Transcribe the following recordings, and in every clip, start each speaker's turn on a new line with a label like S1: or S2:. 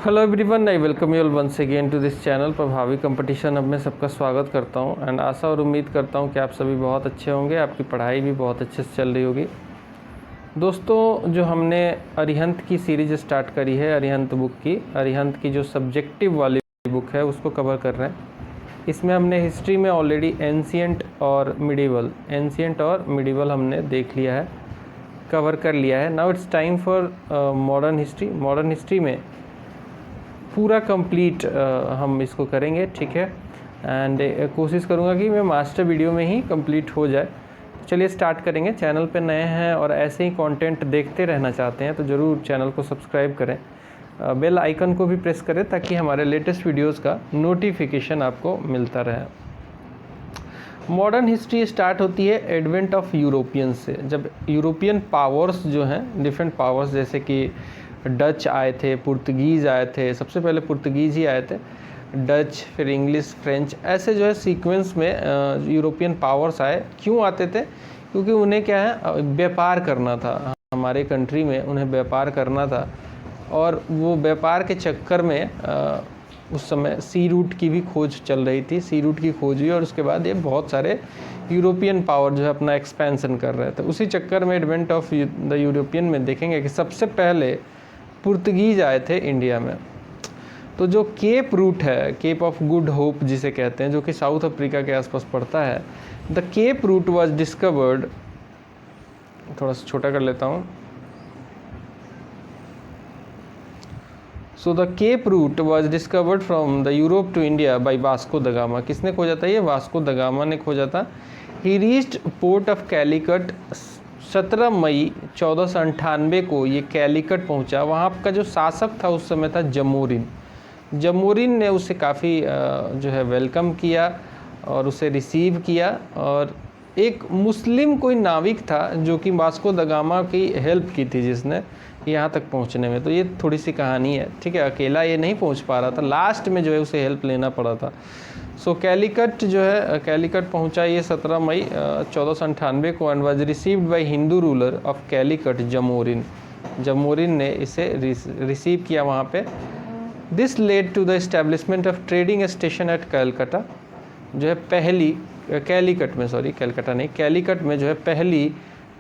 S1: Hello everyone, I welcome you all once again to this channel Prabhavi competition. अब मैं सबका स्वागत करता हूं एंड आशा और उम्मीद करता हूं कि आप सभी बहुत अच्छे होंगे, आपकी पढ़ाई भी बहुत अच्छे से चल रही होगी। दोस्तों, जो हमने अरिहंत की सीरीज स्टार्ट करी है, अरिहंत बुक की, अरिहंत की जो सब्जेक्टिव वाली बुक है उसको कवर कर रहे हैं। इसमें हमने हिस्ट्री में ऑलरेडी एंशिएंट और मिडीवल हमने देख लिया है, कवर कर लिया है। Now it's time for modern history. Modern history में पूरा कंप्लीट हम इसको करेंगे, ठीक है। एंड कोशिश करूँगा कि मैं मास्टर वीडियो में ही कंप्लीट हो जाए। चलिए स्टार्ट करेंगे। चैनल पे नए हैं और ऐसे ही कंटेंट देखते रहना चाहते हैं तो ज़रूर चैनल को सब्सक्राइब करें, बेल आइकन को भी प्रेस करें ताकि हमारे लेटेस्ट वीडियोस का नोटिफिकेशन आपको मिलता रहे। मॉडर्न हिस्ट्री स्टार्ट होती है एडवेंट ऑफ यूरोपियंस से। जब यूरोपियन पावर्स जो हैं, डिफरेंट पावर्स जैसे कि डच आए थे, पुर्तगीज़ आए थे, सबसे पहले पुर्तगीज़ ही आए थे, डच, फिर इंग्लिश, फ्रेंच, ऐसे जो है सीक्वेंस में यूरोपियन पावर्स आए। क्यों आते थे? क्योंकि उन्हें क्या है, व्यापार करना था। हमारे कंट्री में उन्हें व्यापार करना था और वो व्यापार के चक्कर में उस समय सी रूट की भी खोज चल रही थी। सी रूट की खोज हुई और उसके बाद ये बहुत सारे यूरोपियन पावर जो है अपना एक्सपेंशन कर रहे थे। उसी चक्कर में एडवेंट ऑफ द यूरोपियन में देखेंगे कि सबसे पहले पुर्तगीज आए थे इंडिया में। तो जो केप रूट है, केप ऑफ गुड होप जिसे कहते हैं, जो कि साउथ अफ्रीका के आसपास पड़ता है, the Cape route was discovered, थोड़ा सा छोटा कर लेता हूँ। So the Cape route was discovered from the Europe to India by Vasco da Gama. किसने खोजा था? ये वास्को द गामा ने खोजा था। ही रीच्ड पोर्ट ऑफ कैलिकट 17 मई 1498 को ये कैलिकट पहुंचा। वहाँ का जो शासक था उस समय था जमोरिन। जमोरिन ने उसे काफ़ी जो है वेलकम किया और उसे रिसीव किया। और एक मुस्लिम कोई नाविक था जो कि वास्को द गामा की हेल्प की थी, जिसने यहाँ तक पहुँचने में। तो ये थोड़ी सी कहानी है, ठीक है। अकेला ये नहीं पहुँच पा रहा था, लास्ट में जो है उसे हेल्प लेना पड़ा था। सो कैलिकट जो है, कैलिकट पहुंचा ये 17 मई 1498 को and was received by Hindu ruler of Calicut Zamorin. Zamorin ने इसे रिसीव किया वहाँ पे। This led to the establishment of trading station at Calcutta. जो है पहली कैलिकट में, सॉरी कैलकटा नहीं, कैलिकट में जो है पहली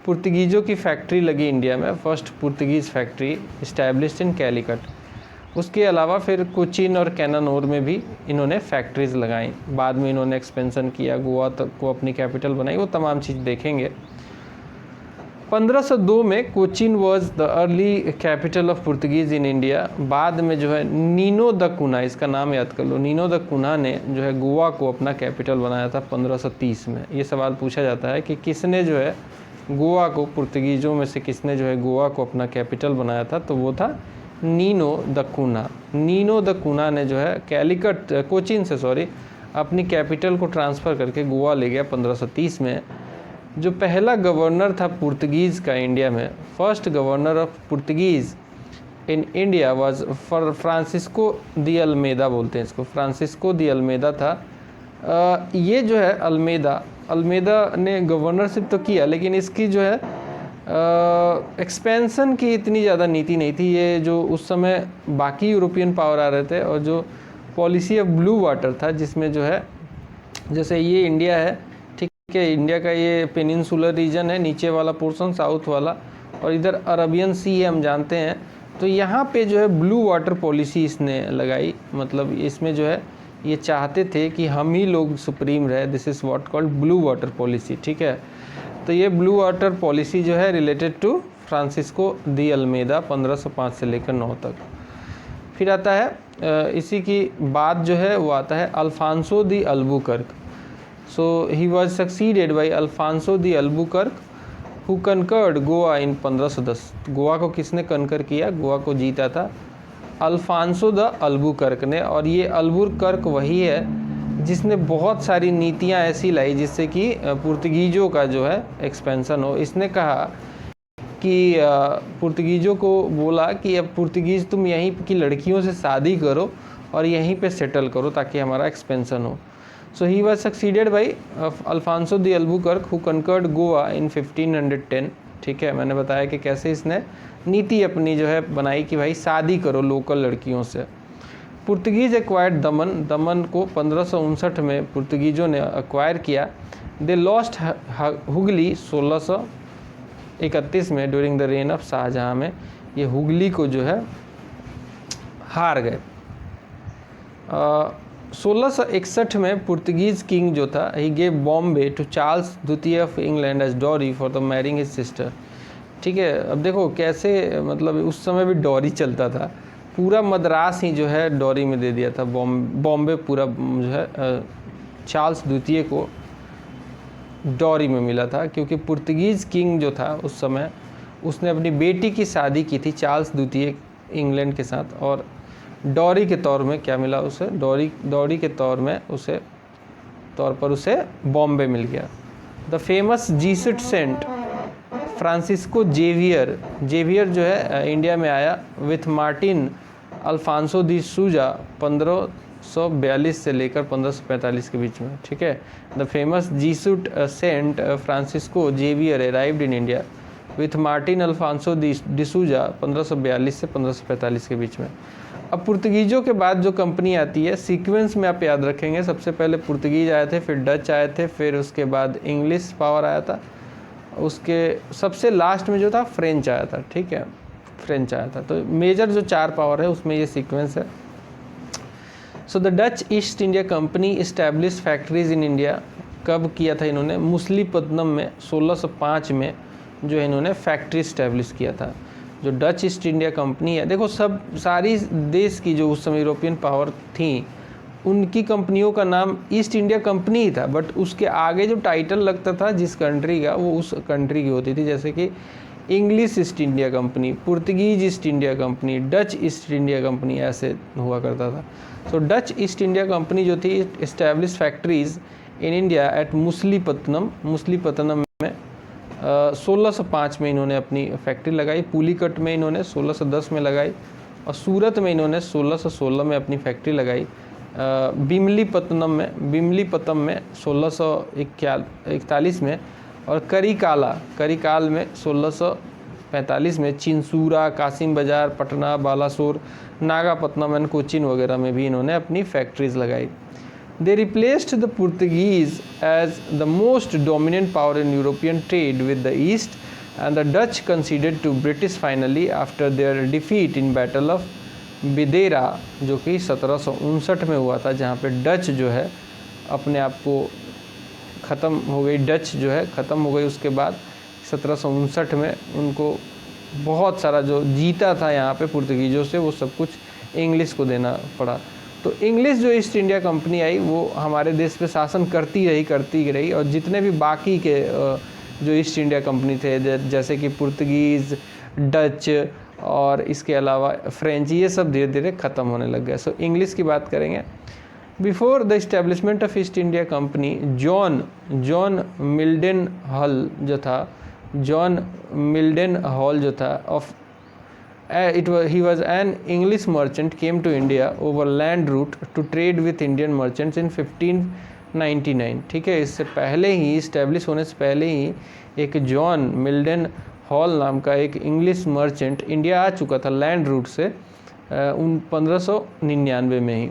S1: पुर्तगीज़ों की फैक्ट्री लगी इंडिया में। First Portuguese factory established in Calicut. उसके अलावा फिर कोचीन और कैनानोर में भी इन्होंने फैक्ट्रीज़ लगाई। बाद में इन्होंने एक्सपेंशन किया, गोवा तक को अपनी कैपिटल बनाई, वो तमाम चीज़ देखेंगे। 1502 में Cochin was the early capital of Portuguese in India. बाद में जो है नीनो द कुना, इसका नाम याद कर लो, नीनो द कुना ने जो है गोवा को अपना कैपिटल बनाया था 1530 में। ये सवाल पूछा जाता है कि किसने जो है गोवा को, पुर्तगीज़ों में से किसने जो है गोवा को अपना कैपिटल बनाया था? तो वो था नीनो द कुना। नीनो द कुना ने जो है कैलिकट, कोचीन से सॉरी, अपनी कैपिटल को ट्रांसफ़र करके गोवा ले गया 1530 में। जो पहला गवर्नर था पुर्तगीज़ का इंडिया में, first governor of Portuguese in India was Francisco de Almeida, बोलते हैं इसको, फ्रांसिस्को दी अल्मेदा था। ये जो है अल्मेदा ने गवर्नरशिप तो किया, लेकिन इसकी जो है एक्सपेंशन की इतनी ज़्यादा नीति नहीं थी। ये जो उस समय बाकी यूरोपियन पावर आ रहे थे और जो पॉलिसी ऑफ ब्लू वाटर था, जिसमें जो है जैसे ये इंडिया है, ठीक है, इंडिया का ये पेनिनसुलर रीजन है, नीचे वाला पोर्शन साउथ वाला, और इधर अरबियन सी है, हम जानते हैं। तो यहाँ पे जो है ब्लू वाटर पॉलिसी इसने लगाई। मतलब इसमें जो है ये चाहते थे कि हम ही लोग सुप्रीम रहे। This is what called blue water policy, ठीक है। तो ये ब्लू वाटर पॉलिसी जो है रिलेटेड टू फ्रांसिस्को दी अल्मेदा 1505 से लेकर 9 तक। फिर आता है इसी की बाद जो है वो आता है Alfonso de Albuquerque. So he was succeeded by Alfonso de Albuquerque who conquered Goa in 1510। Goa को किसने कनकर किया? गोवा को जीता था अल्फांसो द अल्बुकर्क ने। और ये अल्बुकर्क वही है जिसने बहुत सारी नीतियाँ ऐसी लाई जिससे कि पुर्तगीज़ों का जो है एक्सपेंशन हो। इसने कहा कि पुर्तगीज़ों को बोला कि अब पुर्तगीज़ तुम यहीं की लड़कियों से शादी करो और यहीं पे सेटल करो ताकि हमारा एक्सपेंशन हो। So he was succeeded by Alfonso de Albuquerque who conquered Goa in 1510, ठीक है, मैंने बताया कि कैसे इसने नीति अपनी जो है बनाई कि भाई शादी करो लोकल लड़कियों से। पुर्तगीज एक्वायर्ड दमन, दमन को 1559 में पुर्तगीज़ों ने एक्वायर किया। दे लॉस्ट हुगली 1631 में during the reign of Shahjahan में, ये हुगली को जो है हार गए। 1661 में पुर्तगीज किंग जो था, he gave Bombay to Charles द्वितीय of England as dowry for the marrying his sister. ठीक है, अब देखो कैसे, मतलब उस समय भी डॉरी चलता था, पूरा मद्रास ही जो है डॉरी में दे दिया था, बॉम्बे पूरा जो है चार्ल्स द्वितीय को डॉरी में मिला था, क्योंकि पुर्तगीज़ किंग जो था उस समय उसने अपनी बेटी की शादी की थी चार्ल्स द्वितीय इंग्लैंड के साथ, और डॉरी के तौर में क्या मिला उसे, डॉरी के तौर पर उसे बॉम्बे मिल गया। The famous Jesuit saint Francisco Xavier जो है इंडिया में आया विथ मार्टिन अल्फांसो दी सूजा 1542 से लेकर 1545 के बीच में। ठीक है, the famous Jesuit saint Francisco Xavier arrived in India with Martin Alfonso de Souza 1542 से 1545 के बीच में। अब पुर्तगीज़ों के बाद जो कंपनी आती है, सीक्वेंस में आप याद रखेंगे, सबसे पहले पुर्तगीज आए थे, फिर डच आए थे, फिर उसके बाद इंग्लिश पावर आया था, उसके सबसे लास्ट में जो था फ्रेंच आया था। ठीक है, फ्रेंच आया था। तो मेजर जो 4 पावर है उसमें ये सीक्वेंस है। So the Dutch East India company establish factories in India. कब किया था इन्होंने? मुसलीपत्तनम में 1605 में जो इन्होंने फैक्ट्री इस्टेब्लिश किया था। जो डच ईस्ट इंडिया कंपनी है, देखो सब सारी देश की जो उस समय यूरोपियन पावर थी उनकी कंपनियों का नाम ईस्ट इंडिया कंपनी ही था, बट उसके आगे जो टाइटल लगता था जिस कंट्री का, वो उस कंट्री की होती थी। जैसे कि English East India Company, Portuguese East India Company, Dutch East India Company, ऐसे हुआ करता था। So Dutch East India Company जो थी establish factories in India at Masulipatnam में 1605 में इन्होंने अपनी फैक्ट्री लगाई। पुलिकट में इन्होंने 1610 में लगाई, और सूरत में इन्होंने 1616 में अपनी फैक्ट्री लगाई। बिमलीपत्तनम में 1641 में, और करिकाल में 1645 में, चिंसूरा, कासिम बाजार, पटना, बालासोर, नागापत्तनम एंड कोचीन वगैरह में भी इन्होंने अपनी फैक्ट्रीज लगाई। They replaced the Portuguese as the most dominant power in European trade with the East, and the Dutch conceded to British finally after their defeat in Battle of बिदेरा, जो कि 1759 में हुआ था, जहाँ पे डच जो है अपने आप को ख़त्म हो गई, डच जो है ख़त्म हो गई। उसके बाद 1759 में उनको बहुत सारा जो जीता था यहाँ पे पुर्तगीज़ों से, वो सब कुछ इंग्लिश को देना पड़ा। तो इंग्लिश जो ईस्ट इंडिया कंपनी आई वो हमारे देश पे शासन करती रही, और जितने भी बाकी के जो ईस्ट इंडिया कंपनी थे, जैसे कि पुर्तगीज़, डच और इसके अलावा फ्रेंच, ये सब धीरे धीरे ख़त्म होने लग गए। सो इंग्लिश की बात करेंगे। Before the establishment of East India Company, John Mildenhall जो था of he was an English merchant came to India over land route to trade with Indian merchants in 1599। ठीक है, इससे पहले ही, इस्टेब्लिश होने से पहले ही, एक जॉन मिल्डन हॉल नाम का एक इंग्लिश मर्चेंट इंडिया आ चुका था लैंड रूट से 1599 में ही।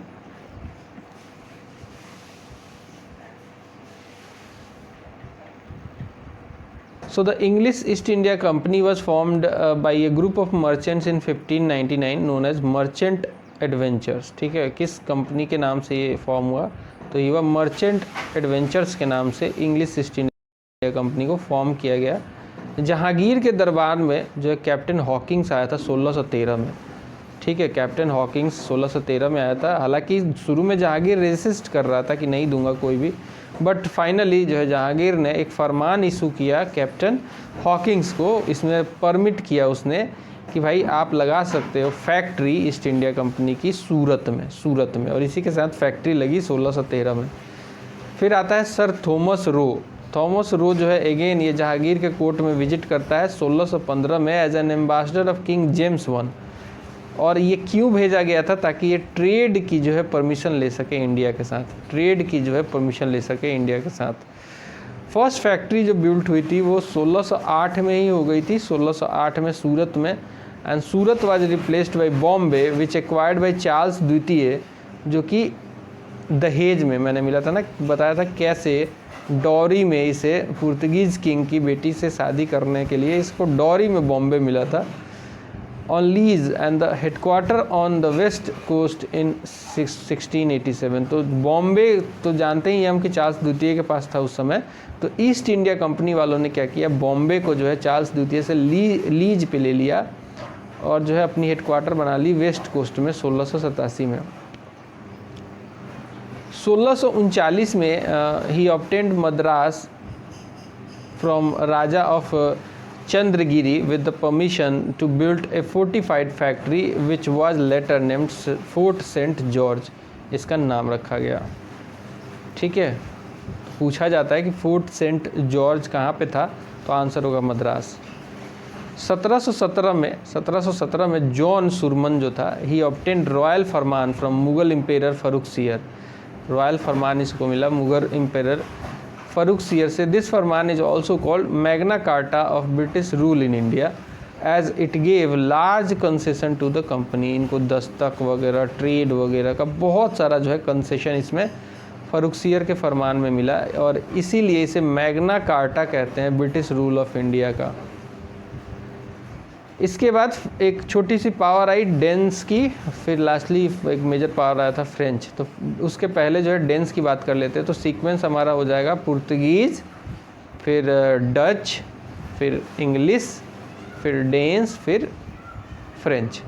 S1: So the English East India Company was formed by a group of merchants in 1599 known as Merchant Adventures। ठीक है, किस कंपनी के नाम से ये फॉर्म हुआ? तो ये मर्चेंट एडवेंचर्स के नाम से इंग्लिश ईस्ट इंडिया कंपनी को फॉर्म किया गया। जहांगीर के दरबार में जो है कैप्टन हॉकिंग्स आया था 1613 में। ठीक है, कैप्टन हॉकिंग्स 1613 में आया था। हालांकि शुरू में जहांगीर रेसिस्ट कर रहा था कि नहीं दूंगा कोई भी, बट फाइनली जो है जहांगीर ने एक फरमान इशू किया कैप्टन हॉकिंग्स को, इसमें परमिट किया उसने कि भाई आप लगा सकते हो फैक्ट्री ईस्ट इंडिया कंपनी की सूरत में, और इसी के साथ फैक्ट्री लगी 1613 में। फिर आता है सर थॉमस रो जो है अगेन ये जहांगीर के कोर्ट में विजिट करता है 1615 में as an ambassador of King James I। और ये क्यों भेजा गया था? ताकि ये ट्रेड की जो है परमिशन ले सके इंडिया के साथ, फर्स्ट फैक्ट्री जो बिल्ट हुई थी वो 1608 में ही हो गई थी, 1608 में सूरत में। And Surat was replaced by Bombay which acquired by Charles द्वितीय, जो कि दहेज में, मैंने मिला था ना, बताया था कैसे डॉरी में इसे पुर्तगीज़ किंग की बेटी से शादी करने के लिए इसको डॉरी में बॉम्बे मिला था, on lease and the headquarter on the west coast in 1687। तो बॉम्बे तो जानते ही हम कि चार्ल्स द्वितीय के पास था उस समय, तो ईस्ट इंडिया कंपनी वालों ने क्या किया, बॉम्बे को जो है चार्ल्स द्वितीय से लीज पे ले लिया और जो है अपनी हेडक्वार्टर बना ली वेस्ट कोस्ट में 1687 में। 1639 में ही obtained Madras from Raja of Chandragiri with the permission to build a fortified factory which was later named Fort St. George, इसका नाम रखा गया। ठीक है, पूछा जाता है कि फोर्ट सेंट जॉर्ज कहाँ पे था, तो आंसर होगा मद्रास। 1717 में जॉन सुरमन जो था, ही ऑब्टेन्ड रॉयल फरमान from Mughal emperor Farrukhsiyar. Royal फरमान इसको मिला मुगल एम्पेरर फरुखसियर से। दिस फरमान is also called Magna Carta of British rule in India as it gave large concession to the company. इनको दस्तक वगैरह, ट्रेड वगैरह का बहुत सारा जो है कंसेशन इसमें फरुखसियर के फरमान में मिला, और इसीलिए इसे मैग्ना कार्टा कहते हैं, ब्रिटिश रूल ऑफ इंडिया का। इसके बाद एक छोटी सी पावर आई डेंस की, फिर लास्टली एक मेजर पावर आया था फ्रेंच। तो उसके पहले जो है डेंस की बात कर लेते हैं। तो सीक्वेंस हमारा हो जाएगा पुर्तगीज़, फिर डच, फिर इंग्लिश, फिर डेंस, फिर French.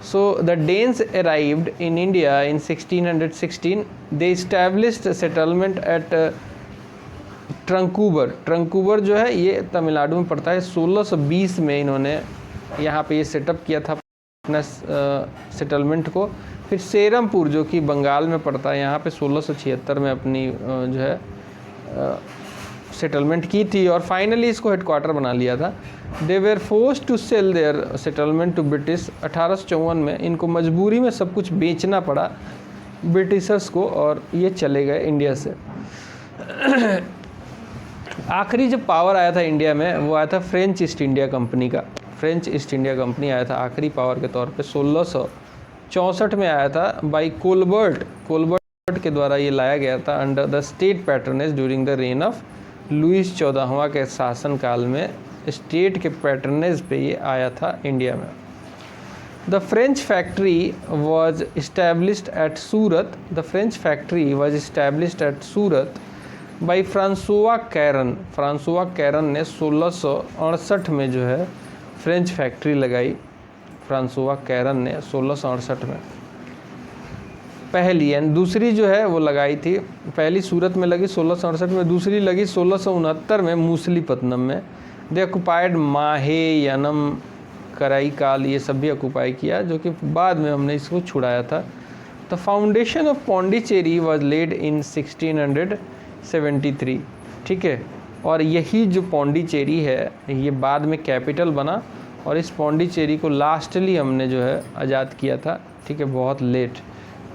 S1: So the Danes arrived in India in 1616। They established settlement at Tranquebar जो है ये तमिलनाडु में पड़ता है। 1620 में इन्होंने यहाँ पे ये सेटअप किया था अपना सेटलमेंट को। फिर सेरमपुर जो कि बंगाल में पड़ता है, यहाँ पे 1676 में अपनी जो है सेटलमेंट की थी, और फाइनली इसको हेडक्वार्टर बना लिया था। They were forced to sell their settlement to British. 1854 में इनको मजबूरी में सब कुछ बेचना पड़ा ब्रिटिशर्स को, और ये चले गए इंडिया से। आखिरी जो पावर आया था इंडिया में वो आया था फ्रेंच ईस्ट इंडिया कंपनी का। फ्रेंच ईस्ट इंडिया कंपनी आया था आखिरी पावर के तौर पे 1664 में आया था बाई कोलबर्ट के द्वारा ये लाया गया था under the state patronage during the reign of Louis 14वां के शासनकाल में। स्टेट के पैटर्नेज पे ये आया था इंडिया में। The French factory was established at Surat. The French factory was established at Surat by Francois Caron ने 1668 में जो है फ्रेंच फैक्ट्री लगाई। फ्रांसोआ कैरन ने 1668 में पहली, एंड दूसरी जो है वो लगाई थी, पहली सूरत में लगी 1668 में, दूसरी लगी 1669 में मूसलीपट्टनम में। दे ऑक्युपाइड माहे, यनम, कराईकाल, ये सब भी ऑक्युपाई किया, जो कि बाद में हमने इसको छुड़ाया था। The foundation of Pondicherry was laid in 1673। ठीक है, और यही जो पौंडीचेरी है ये बाद में कैपिटल बना, और इस पौंडीचेरी को लास्टली हमने जो है आज़ाद किया था। ठीक है, बहुत लेट,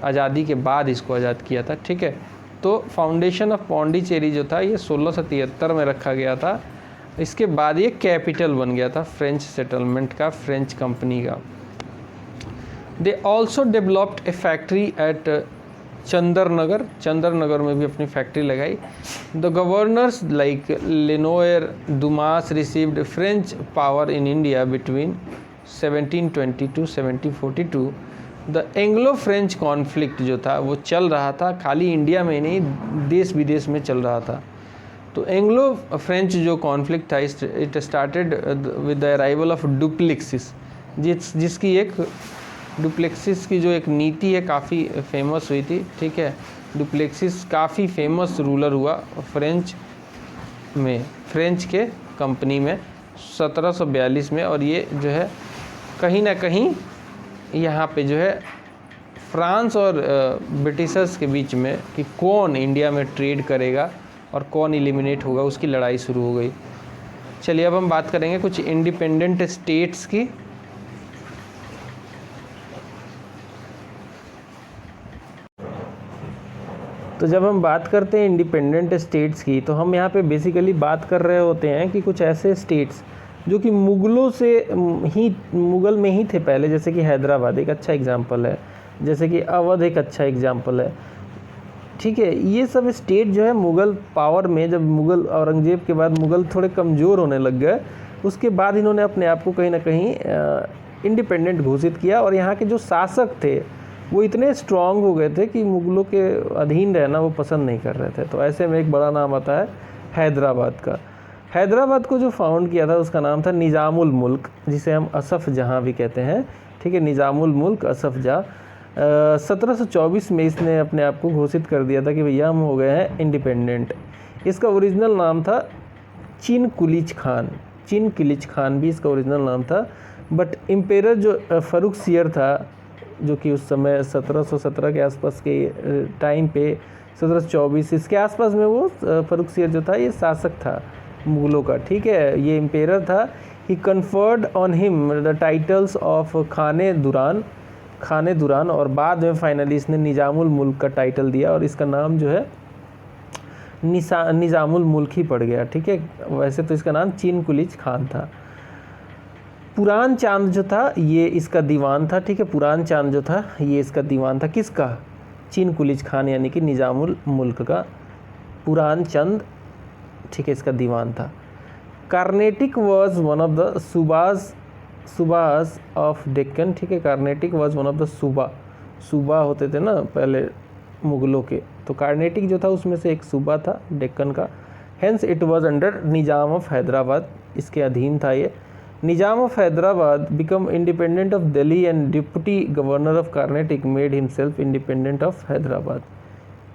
S1: आज़ादी के बाद इसको आज़ाद किया था। ठीक है, तो फाउंडेशन ऑफ पौंडीचेरी जो था ये 1673 में रखा गया था। इसके बाद ये कैपिटल बन गया था फ्रेंच सेटलमेंट का, फ्रेंच कंपनी का। They also developed a factory at Chandernagore में भी अपनी फैक्ट्री लगाई। The governors like Lenoir Dumas received French power in India between 1720 to 1742। The Anglo French conflict जो था वो चल रहा था, खाली इंडिया में नहीं देश विदेश में चल रहा था। तो एंग्लो फ्रेंच जो कॉन्फ्लिक्ट था it started with the arrival of Dupleix, जिसकी एक डुप्लेक्सिस की जो एक नीति है काफ़ी फेमस हुई थी। ठीक है, डुप्लेक्सिस काफ़ी फेमस रूलर हुआ फ्रेंच के कंपनी में 1742 में, और ये जो है कहीं ना कहीं यहाँ पे जो है फ्रांस और ब्रिटिशर्स के बीच में कि कौन इंडिया में ट्रेड करेगा और कौन एलिमिनेट होगा, उसकी लड़ाई शुरू हो गई। चलिए अब हम बात करेंगे कुछ इंडिपेंडेंट स्टेट्स की। तो जब हम बात करते हैं इंडिपेंडेंट स्टेट्स की, तो हम यहाँ पे बेसिकली बात कर रहे होते हैं कि कुछ ऐसे स्टेट्स जो कि मुग़लों से मुग़ल में ही थे पहले, जैसे कि हैदराबाद एक अच्छा एग्जांपल है, जैसे कि अवध एक अच्छा एग्जांपल है। ठीक है, ये सब स्टेट जो है मुग़ल पावर में, जब मुग़ल औरंगज़ेब के बाद मुग़ल थोड़े कमज़ोर होने लग गए, उसके बाद इन्होंने अपने आप को कहीं ना कहीं इंडिपेंडेंट घोषित किया। और यहाँ के जो शासक थे वो इतने स्ट्रांग हो गए थे कि मुग़लों के अधीन रहना वो पसंद नहीं कर रहे थे। तो ऐसे में एक बड़ा नाम आता है हैदराबाद का। हैदराबाद को जो फाउंड किया था उसका नाम था निज़ामुल मुल्क, जिसे हम असफ़ जहाँ भी कहते हैं। ठीक है, निज़ामुल मुल्क असफ़ जहाँ 1724 में इसने अपने आप को घोषित कर दिया था कि भैया हम हो गए हैं इंडिपेंडेंट। इसका ओरिजिनल नाम था चिन कुलिच खान, चिन किलिच खान भी इसका ओरिजिनल नाम था। बट एम्पेरर जो फ़र्रुखसियर था, जो कि उस समय 1717 के आसपास के टाइम पे, 1724 इसके आसपास में वो फ़र्रुखसियर जो था ये शासक था मुग़लों का। ठीक है, ये एम्पेरर था। He conferred on him the titles of Khane Dauran, और बाद में फाइनली इसने निज़ामुल मुल्क का टाइटल दिया और इसका नाम जो है निज़ामुल मुल्क ही पड़ गया। ठीक है, वैसे तो इसका नाम चिन कुलिच खान था। पुरान चांद जो था ये इसका दीवान था। ठीक है, पुरान चांद जो था ये इसका दीवान था। किसका? चिन कुलिच खान यानी कि निज़ामुल मुल्क का पुरान चंद, ठीक है, इसका दीवान था। Carnatic was one of the subahs of Deccan. ठीक है, Carnatic was one of the subah होते थे ना पहले मुग़लों के, तो कार्नेटिक जो था उसमें से एक सूबा था डेक्कन का। Hence it was under Nizam of Hyderabad, इसके अधीन था ये। Nizam of Hyderabad become independent of Delhi and deputy governor of Carnatic made himself independent of Hyderabad.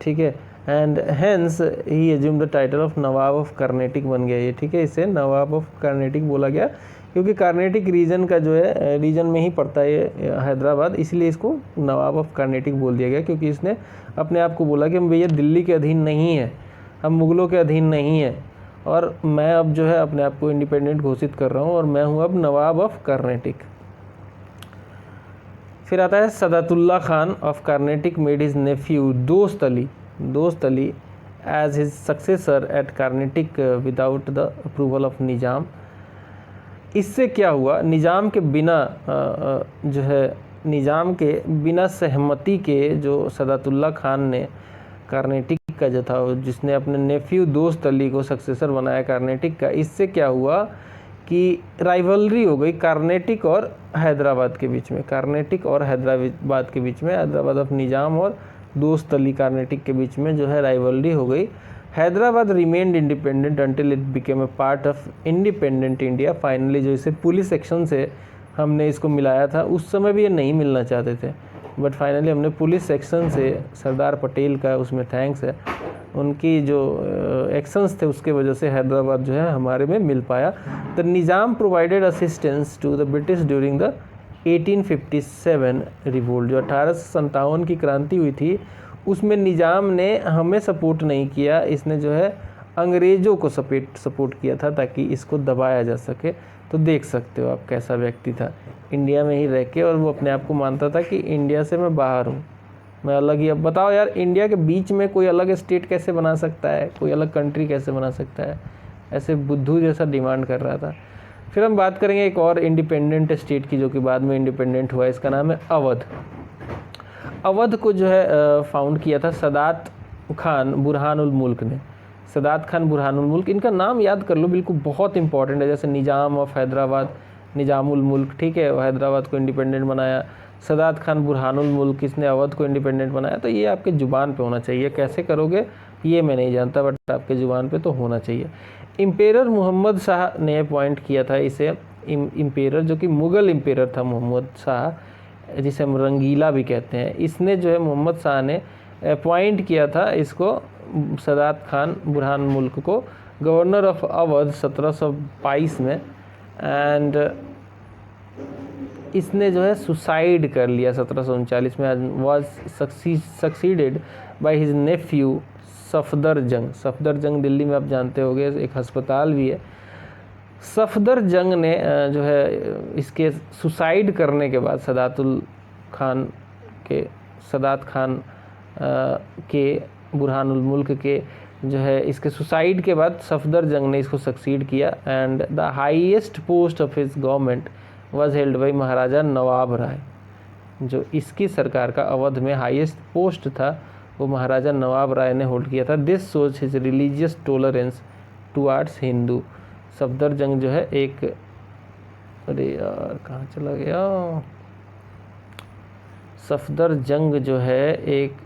S1: ठीक है, and hence he assume the title of Nawab of Carnatic बन गया ये। ठीक है, इसे नवाब ऑफ कार्नेटिक बोला गया क्योंकि कार्नेटिक रीजन का जो है रीजन में ही पड़ता है ये हैदराबाद, इसलिए इसको नवाब ऑफ कार्नेटिक बोल दिया गया, क्योंकि इसने अपने आप को बोला कि हम भैया दिल्ली के अधीन नहीं है, हम मुग़लों के अधीन नहीं है, और मैं अब जो है अपने आप को इंडिपेंडेंट घोषित कर रहा हूँ और मैं हूँ अब नवाब ऑफ कार्नेटिक। फिर आता है Sadatullah Khan of Carnatic made his nephew Dost Ali as his successor at Carnatic without the approval of Nizam. इससे क्या हुआ, निज़ाम के बिना सहमति के जो सदातुल्ला खान ने कार्नेटिक का जो था, जिसने अपने नेफ्यू दोस्त अली को सक्सेसर बनाया कार्नेटिक का, इससे क्या हुआ कि राइवलरी हो गई कार्नेटिक और हैदराबाद के बीच में, हैदराबाद ऑफ निज़ाम और दोस्त अली कार्नेटिक के बीच में जो है राइवलरी हो गई। Hyderabad remained independent until it became a part of independent India. Finally जो इसे पुलिस एक्शन से हमने इसको मिलाया था, उस समय भी ये नहीं मिलना चाहते थे, बट फाइनली हमने पुलिस एक्शन से, सरदार पटेल का उसमें थैंक्स है, उनकी जो एक्शंस थे उसके वजह से हैदराबाद जो है हमारे में मिल पाया। The Nizam provided assistance to the British during the 1857 revolt. जो 1857 की क्रांति हुई थी उसमें निज़ाम ने हमें सपोर्ट नहीं किया, इसने जो है अंग्रेज़ों को सपोर्ट किया था ताकि इसको दबाया जा सके। तो देख सकते हो आप कैसा व्यक्ति था, इंडिया में ही रह के, और वो अपने आप को मानता था कि इंडिया से मैं बाहर हूँ, मैं अलग ही। अब बताओ यार, इंडिया के बीच में कोई अलग स्टेट कैसे बना सकता है, कोई अलग कंट्री कैसे बना सकता है, ऐसे बुद्धू जैसा डिमांड कर रहा था। फिर हम बात करेंगे एक और इंडिपेंडेंट स्टेट की जो कि बाद में इंडिपेंडेंट हुआ, इसका नाम है अवध। अवध को जो है फाउंड किया था सदात खान बुरहानुल मुल्क ने। सदात खान बुरहानुल मुल्क, इनका नाम याद कर लो, बिल्कुल बहुत इंपॉर्टेंट है। जैसे निज़ाम ऑफ हैदराबाद, निज़ामुल मुल्क, ठीक है, हैदराबाद को इंडिपेंडेंट बनाया। सदात खान बुरहानुल मुल्क, इसने अवध को इंडिपेंडेंट बनाया। तो ये आपके ज़ुबान पे होना चाहिए, कैसे करोगे ये मैं नहीं जानता, बट आपके ज़ुबान पे तो होना चाहिए। इम्पेरर मोहम्मद शाह ने अपॉइंट किया था इसे, इम्पेरर जो कि मुग़ल इम्पेरर था मोहम्मद शाह, जिसे हम रंगीला भी कहते हैं, इसने जो है मोहम्मद शाह ने अपॉइंट किया था इसको, सदात खान बुरहान मुल्क को, गवर्नर ऑफ अवध 1722 में। एंड इसने जो है सुसाइड कर लिया 1739 में, was succeeded by his Neiphiu Safdarjung. Delhi में आप जानते होंगे एक अस्पताल भी है। सफदरजंग ने जो है इसके सुसाइड करने के बाद सदात खान के बुरहानुल मुल्क के जो है इसके सुसाइड के बाद सफदरजंग ने इसको सक्सीड किया। And the highest post of his government was held by Maharaja Nawab Rai. जो इसकी सरकार का अवध में हाईएस्ट पोस्ट था वो महाराजा नवाब राय ने होल्ड किया था। This shows his religious tolerance towards Hindu. Safdarjung जो है एक, अरे यार कहाँ चला गया, सफदरजंग जो है एक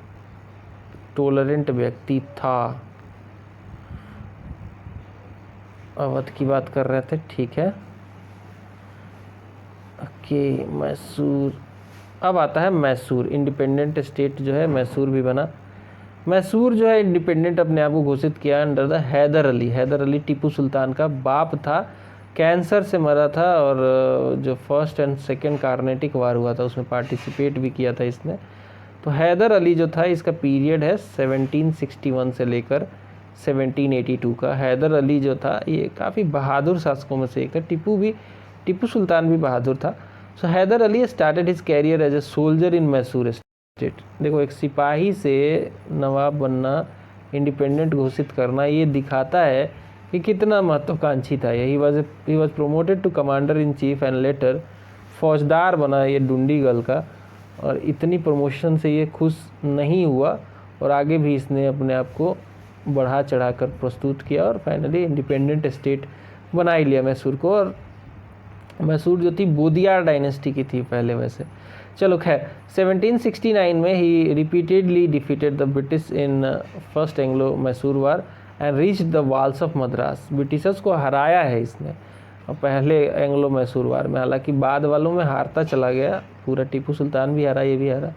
S1: टॉलरेंट व्यक्ति था। अवध की बात कर रहे थे, ठीक है। ओके, मैसूर। अब आता है मैसूर, इंडिपेंडेंट स्टेट जो है मैसूर भी बना। मैसूर जो है इंडिपेंडेंट अपने आप को घोषित किया अंडर द हैदर अली। हैदर अली टीपू सुल्तान का बाप था, कैंसर से मरा था, और जो फर्स्ट एंड सेकेंड कार्नेटिक वार हुआ था उसमें पार्टिसिपेट भी किया था इसने। तो हैदर अली जो था इसका पीरियड है 1761 से लेकर 1782 का। हैदर अली जो था ये काफ़ी बहादुर शासकों में से एक था। टीपू सुल्तान भी बहादुर था। So Hyder Ali started his career as a soldier in Mysore state. देखो, एक सिपाही से नवाब बनना, इंडिपेंडेंट घोषित करना, ये दिखाता है कि कितना महत्वाकांक्षी था। He was promoted to commander in chief and later फौजदार बना ये डुंडीगल का। और इतनी प्रमोशन से ये खुश नहीं हुआ और आगे भी इसने अपने आप को बढ़ा चढ़ा कर प्रस्तुत किया और फाइनली इंडिपेंडेंट स्टेट बना ही लिया मैसूर को। और मैसूर जो थी बोदियार डायनेस्टी की थी पहले वैसे। चलो खैर, 1769 में he repeatedly defeated the British in first Anglo Mysore war and reach the walls of Madras. Britishers को हराया है इसने और पहले एंग्लो मैसूर वार में। हालांकि बाद वालों में हारता चला गया, पूरा टीपू सुल्तान भी हारा, ये भी हारा,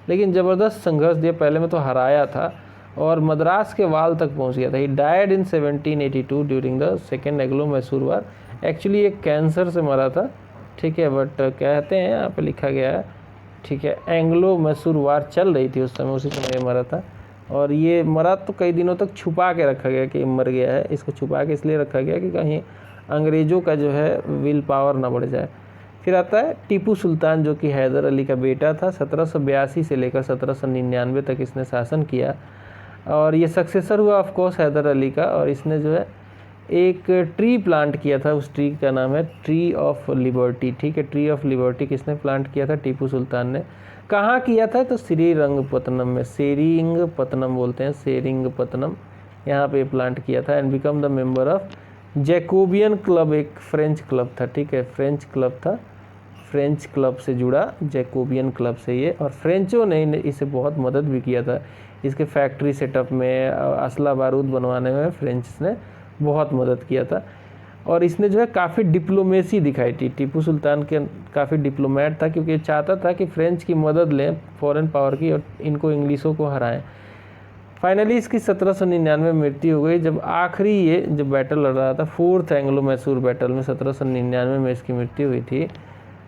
S1: लेकिन ज़बरदस्त संघर्ष दिया। पहले में तो हराया था और मद्रास के वाल तक पहुंच गया था। He died in 1782 during the second Anglo Mysore war. Actually एक कैंसर से मरा था, ठीक है, बट कहते हैं यहाँ पे लिखा गया है, ठीक है, एंग्लो मैसूर वार चल रही थी उस समय, उसी समय मरा था। और ये मरा तो कई दिनों तक छुपा के रखा गया कि मर गया है। इसको छुपा के इसलिए रखा गया कि कहीं अंग्रेज़ों का जो है विल पावर ना बढ़ जाए। फिर आता है टीपू सुल्तान जो कि हैदर अली का बेटा था। 1782 से लेकर 1799 तक इसने शासन किया और ये सक्सेसर हुआ ऑफ कोर्स हैदर अली का। और इसने जो है एक ट्री प्लांट किया था, उस ट्री का नाम है ट्री ऑफ लिबर्टी, ठीक है। ट्री ऑफ लिबर्टी किसने प्लांट किया था? टीपू सुल्तान ने। कहाँ किया था? तो श्रीरंगपत्तनम में, सेरिंगपत्तनम बोलते हैं, सेरिंगपत्तनम, यहाँ पे प्लांट किया था। And become the member of Jacobin club, एक फ्रेंच क्लब था, ठीक है, फ्रेंच क्लब था, फ्रेंच क्लब से जुड़ा, जैकोबियन क्लब से ये। और फ्रेंचों ने इसे बहुत मदद भी किया था, इसके फैक्ट्री सेटअप में, असला बारूद बनवाने में फ्रेंच ने बहुत मदद किया था। और इसने जो है काफ़ी डिप्लोमेसी दिखाई थी। टीपू सुल्तान के काफ़ी डिप्लोमेट था क्योंकि चाहता था कि फ्रेंच की मदद लें, फॉरेन पावर की, और इनको इंग्लिशों को हराएं। फाइनली इसकी 1799 में मृत्यु हो गई जब आखिरी ये जब बैटल लड़ रहा था, फोर्थ एंग्लो मैसूर बैटल में 1799 में इसकी मृत्यु हुई थी।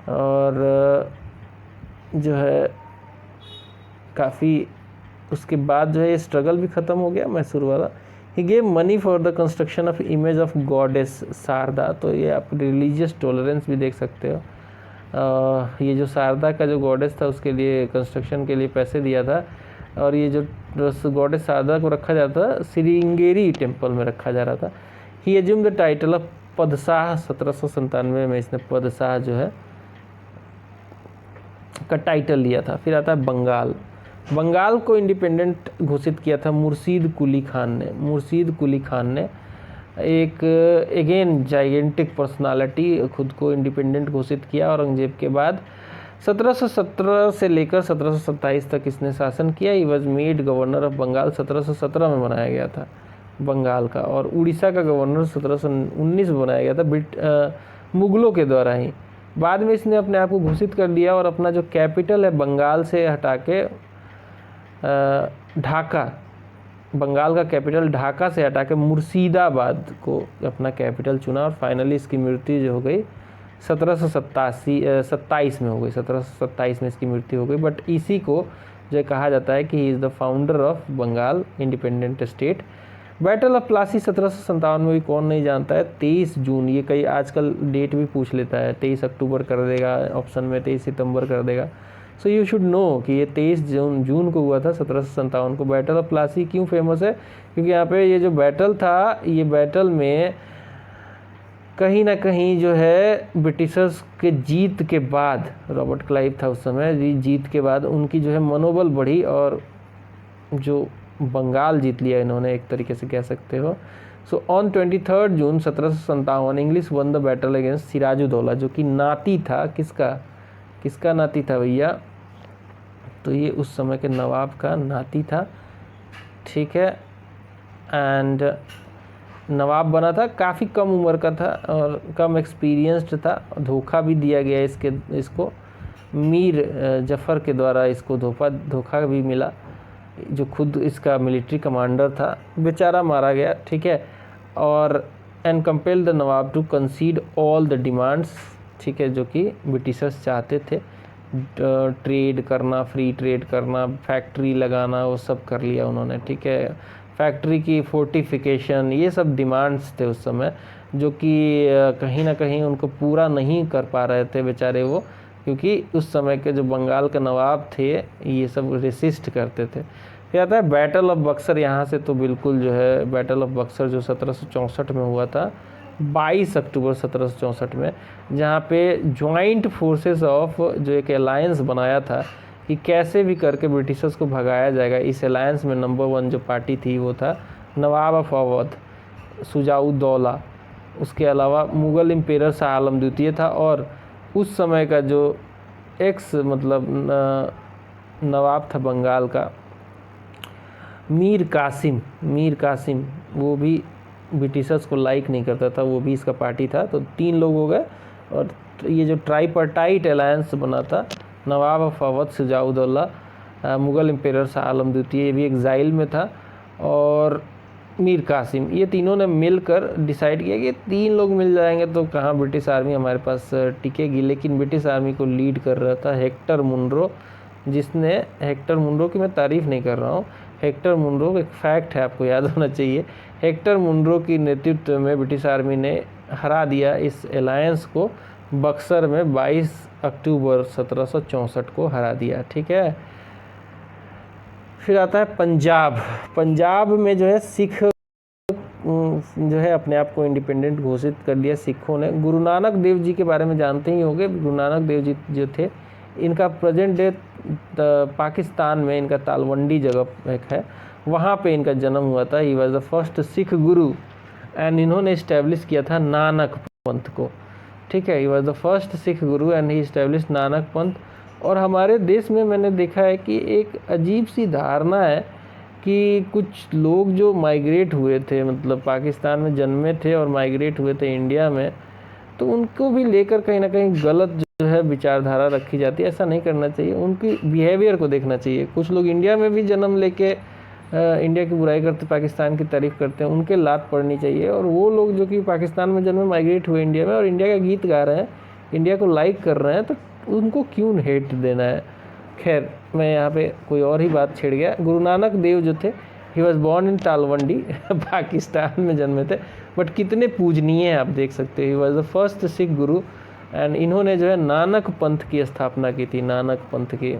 S1: और जो है काफ़ी उसके बाद जो है ये स्ट्रगल भी ख़त्म हो गया मैसूर वाला। He gave money for the construction of image of goddess Sharada. तो ये आप रिलीजियस टॉलरेंस भी देख सकते हो। ये जो शारदा का जो गॉडेस था उसके लिए कंस्ट्रक्शन के लिए पैसे दिया था। और ये जो गॉडेस शारदा को रखा जाता था श्रृंगेरी टेम्पल में रखा जा रहा था। ही एज्यूम द टाइटल ऑफ पदशाह। 1797 में इसने पदशाह जो है का टाइटल लिया था। फिर आता है बंगाल। बंगाल को इंडिपेंडेंट घोषित किया था मुर्शीद कुली खान ने। मुर्शीद कुली खान ने एक अगेन जाइगेंटिक पर्सनालिटी, खुद को इंडिपेंडेंट घोषित किया औरंगजेब के बाद। 1717 से लेकर 1727 तक इसने शासन किया। He was made governor of Bengal. 1717 में बनाया गया था बंगाल का। और उड़ीसा का गवर्नर 1719 में बनाया गया था मुगलों के द्वारा ही। बाद में इसने अपने आप को घोषित कर लिया और अपना जो कैपिटल है बंगाल से हटा के ढाका, बंगाल का कैपिटल ढाका से हटा के मुर्शिदाबाद को अपना कैपिटल चुना। और फाइनली इसकी मृत्यु जो हो गई 1727 में हो गई। 1727 में इसकी मृत्यु हो गई। बट इसी को जो कहा जाता है कि he is the founder of Bengal independent state. Battle of Plassey 1757 में भी कौन नहीं जानता है। 23 जून, ये कई आजकल डेट भी पूछ लेता है, 23 अक्टूबर कर देगा ऑप्शन में, 23 सितंबर कर देगा। सो यू शुड नो कि ये 23 जून को हुआ था 1757 को। बैटल ऑफ प्लासी क्यों फेमस है? क्योंकि यहाँ पे ये जो बैटल था, ये बैटल में कहीं ना कहीं जो है ब्रिटिशर्स के जीत के बाद, रॉबर्ट क्लाइव था उस समय, जीत के बाद उनकी जो है मनोबल बढ़ी और जो बंगाल जीत लिया इन्होंने, एक तरीके से कह सकते हो। So on 23 June 1757 English won the battle against Sirajuddaulah, जो कि नाती था किसका नाती था भैया? तो ये उस समय के नवाब का नाती था, ठीक है। एंड नवाब बना था, काफ़ी कम उम्र का था और कम एक्सपीरियंस्ड था। धोखा भी दिया गया इसको मीर जफ़र के द्वारा, इसको धोखा भी मिला। जो खुद इसका मिलिट्री कमांडर था, बेचारा मारा गया, ठीक है। और and compel the nawab to concede all the demands, ठीक है, जो कि ब्रिटिशर्स चाहते थे। ट्रेड करना, फ्री ट्रेड करना, फैक्ट्री लगाना, वो सब कर लिया उन्होंने, ठीक है। फैक्ट्री की फोर्टिफिकेशन, ये सब डिमांड्स थे उस समय, जो कि कहीं ना कहीं उनको पूरा नहीं कर पा रहे थे बेचारे वो, क्योंकि उस समय के जो बंगाल के नवाब थे ये सब रेसिस्ट करते थे। फिर आता है बैटल ऑफ बक्सर। यहाँ से तो बिल्कुल जो है बैटल ऑफ बक्सर जो 1764 में हुआ था, 22 अक्टूबर 1764 में, जहाँ पे ज्वाइंट फोर्सेस ऑफ जो एक अलायंस बनाया था कि कैसे भी करके ब्रिटिशर्स को भगाया जाएगा। इस अलायंस में नंबर 1 जो पार्टी थी वो था नवाब ऑफ अवध शुजाउद्दौला, उसके अलावा मुग़ल एम्पायर शाह आलम द्वितीय था, और उस समय का जो मतलब नवाब था बंगाल का मीर कासिम, वो भी ब्रिटिशर्स को लाइक नहीं करता था, वो भी इसका पार्टी था। तो 3 लोग हो गए, और ये जो ट्राइपार्टाइट अलायंस बना था, नवाब ऑफ अवध शुजाउद्दौला, मुग़ल एम्पायर शाह आलम द्वितीय, ये भी एग्ज़ाइल में था, और मीर कासिम, ये तीनों ने मिलकर डिसाइड किया कि 3 लोग मिल जाएंगे तो कहाँ ब्रिटिश आर्मी हमारे पास टिकेगी। लेकिन ब्रिटिश आर्मी को लीड कर रहा था हेक्टर मुनरो, हेक्टर मुनरो की मैं तारीफ़ नहीं कर रहा हूँ, हेक्टर मुनरो एक फैक्ट है, आपको याद होना चाहिए। हेक्टर मुनरो की नेतृत्व में ब्रिटिश आर्मी ने हरा दिया इस अलायंस को, बक्सर में 22 अक्टूबर 1764 को हरा दिया, ठीक है। फिर आता है पंजाब में जो है सिख जो है अपने आप को इंडिपेंडेंट घोषित कर लिया सिखों ने। गुरु नानक देव जी के बारे में जानते ही होंगे। गुरु नानक देव जी जो थे, इनका प्रेजेंट डे पाकिस्तान में इनका तालवंडी जगह एक है, वहाँ पे इनका जन्म हुआ था। He was the first Sikh Guru and इन्होंने इस्टेब्लिश किया था नानक पंथ को, ठीक है। He was the first Sikh Guru and he establish Nanak पंथ। और हमारे देश में मैंने देखा है कि एक अजीब सी धारणा है कि कुछ लोग जो माइग्रेट हुए थे, मतलब पाकिस्तान में जन्मे थे और माइग्रेट हुए थे इंडिया में, तो उनको भी लेकर कहीं ना कहीं गलत जो है विचारधारा रखी जाती है। ऐसा नहीं करना चाहिए, उनकी बिहेवियर को देखना चाहिए। कुछ लोग इंडिया में भी जन्म लेके इंडिया की बुराई करते, पाकिस्तान की तारीफ़ करते हैं, उनके लात पड़नी चाहिए। और वो लोग जो कि पाकिस्तान में जन्मे, माइग्रेट हुए इंडिया में और इंडिया का गीत गा रहे हैं, इंडिया को लाइक कर रहे हैं, तो उनको क्यों हेट देना है। खैर, मैं यहाँ पे कोई और ही बात छिड़ गया। गुरु नानक देव जो थे, he was born in Talwandi Pakistan में जन्मे थे, बट कितने पूजनीय हैं आप देख सकते हो। He was the first Sikh Guru and इन्होंने जो है नानक पंथ की स्थापना की थी, नानक पंथ की।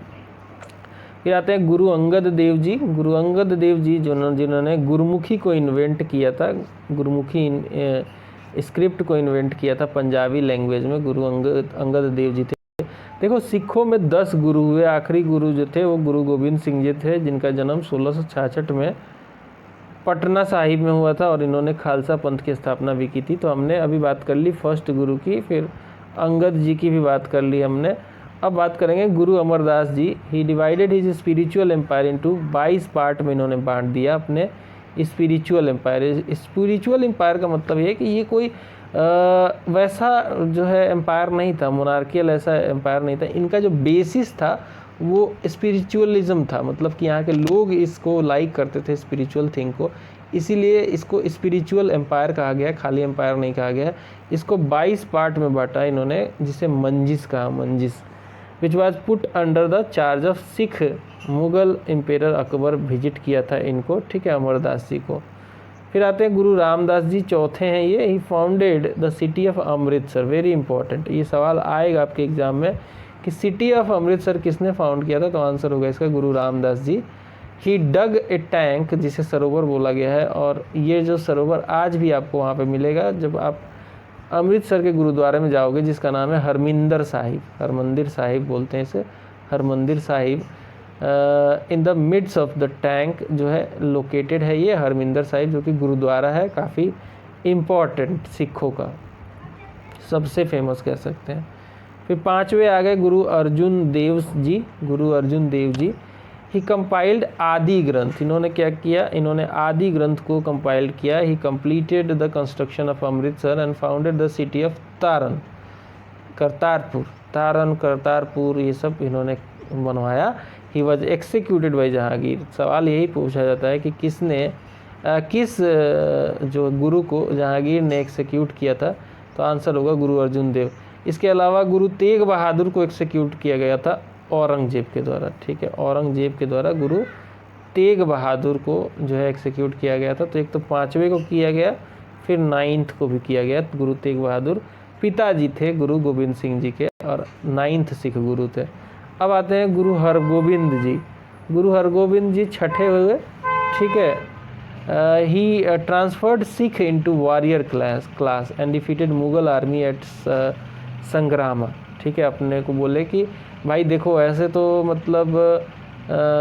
S1: फिर आते हैं गुरु अंगद देव जी। गुरु अंगद देव जी जिन्होंने गुरुमुखी को इन्वेंट किया था, गुरुमुखी स्क्रिप्ट को इन्वेंट किया था पंजाबी लैंग्वेज में, गुरु अंगद देव जी थे। देखो, सिखों में 10 गुरु हुए। आखिरी गुरु जो थे वो गुरु गोविंद सिंह जी थे, जिनका जन्म 1666 में पटना साहिब में हुआ था, और इन्होंने खालसा पंथ की स्थापना भी की थी। तो हमने अभी बात कर ली फर्स्ट गुरु की, फिर अंगद जी की भी बात कर ली हमने। अब बात करेंगे Guru Amardas ji. He divided his spiritual empire into 22 part में इन्होंने बांट दिया अपने स्पिरिचुअल एम्पायर। स्पिरिचुअल एम्पायर का मतलब ये है कि ये कोई वैसा जो है एम्पायर नहीं था, मोनार्कियल ऐसा एम्पायर नहीं था। इनका जो बेसिस था वो स्पिरिचुअलिज्म था, मतलब कि यहाँ के लोग इसको लाइक करते थे, स्पिरिचुअल थिंग को, इसीलिए इसको स्पिरिचुअल एम्पायर कहा गया, खाली एम्पायर नहीं कहा गया। इसको 22 पार्ट में बांटा इन्होंने, जिसे मंजिस कहा, manjis, which was put under the charge of Sikh. Mughal empire Akbar visit किया था इनको, ठीक है, अमरदास जी को। फिर आते हैं गुरु रामदास जी, चौथे हैं ये। He founded the city of Amritsar. Very important, ये सवाल आएगा आपके एग्ज़ाम में कि सिटी ऑफ अमृतसर किसने फाउंड किया था, तो आंसर होगा इसका गुरु रामदास जी। ही डग ए टैंक, जिसे सरोवर बोला गया है, और ये जो सरोवर आज भी आपको वहाँ पे मिलेगा जब आप अमृतसर के गुरुद्वारे में जाओगे, जिसका नाम है हरमिंदर साहिब, हरमंदिर साहिब बोलते हैं इसे, Harmandir Sahib. In the midst of the tank जो है लोकेटेड है ये हरमिंदर साहिब, जो कि गुरुद्वारा है काफ़ी इम्पॉर्टेंट, सिखों का सबसे फेमस कह सकते हैं। फिर पांचवे आ गए गुरु अर्जुन देव जी, गुरु अर्जुन देव जी। ही कंपाइल्ड आदि ग्रंथ, इन्होंने क्या किया, इन्होंने आदि ग्रंथ को कंपाइल्ड किया। ही completed the construction of Amritsar and founded the city of तारन, करतारपुर, तारन करतारपुर ये सब इन्होंने बनवाया। He was executed by Jahangir. सवाल यही पूछा जाता है कि किसने किस जो गुरु को जहांगीर ने एक्सिक्यूट किया था, तो आंसर होगा गुरु अर्जुन देव। इसके अलावा गुरु तेग बहादुर को एक्सिक्यूट किया गया था औरंगजेब के द्वारा, ठीक है, औरंगजेब के द्वारा गुरु तेग बहादुर को जो है एक्सिक्यूट किया गया था। तो एक तो पांचवे को किया गया, फिर 9th को भी किया गया। गुरु तेग बहादुर पिताजी थे गुरु गोविंद सिंह जी के और 9th सिख गुरु थे। अब आते हैं गुरु हरगोविंद जी। गुरु हरगोविंद जी छठे हुए, ठीक है। He transferred Sikh into warrior class and defeated Mughal army at Sangrama, ठीक है। अपने को बोले कि भाई देखो ऐसे तो मतलब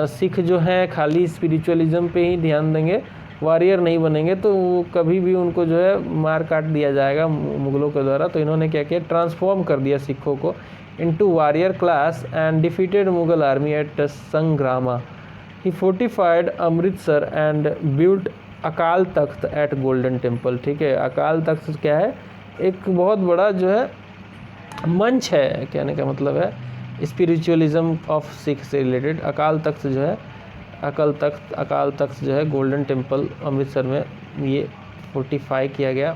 S1: सिख जो हैं खाली स्पिरिचुअलिज्म पे ही ध्यान देंगे, वॉरियर नहीं बनेंगे तो कभी भी उनको जो है मार काट दिया जाएगा मुगलों के द्वारा। तो इन्होंने क्या किया, ट्रांसफॉर्म कर दिया सिखों को into warrior class and defeated Mughal army at Sangrama. He fortified Amritsar and built Akal Takht eight golden temple, ठीक है। अकाल तख्त क्या है, एक बहुत बड़ा जो है मंच है, कहने का मतलब है स्पिरिचुअलिज्म ऑफ सिख से रिलेटेड। अकाल तख्त जो है, अकाल तख्त जो है गोल्डन टेम्पल अमृतसर में ये फोर्टिफाई किया गया,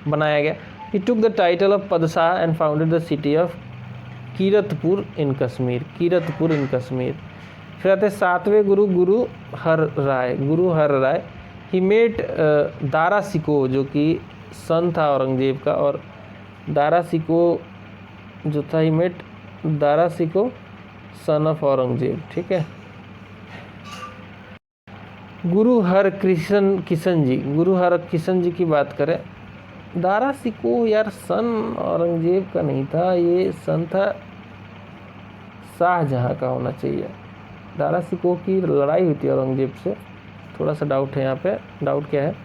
S1: बनाया गया। He took the title of Padshah and founded the city of Kiratpur in Kashmir, Kiratpur in Kashmir. फिर आते सातवें गुरु, गुरु हर राय, गुरु हर राय। ही मेट दारा सिको, जो कि सन था औरंगजेब का, और दारा सिको जो था, he met Dara Shikoh son of Aurangzeb, ठीक है। गुरु हर किशन जी, गुरु हर किशन जी की बात करें, दारा सिको यार सन औरंगजेब का नहीं था, ये सन था शाहजहाँ का होना चाहिए। दारा सिको की लड़ाई हुई थी औरंगजेब से, थोड़ा सा डाउट है यहाँ पे। डाउट क्या है,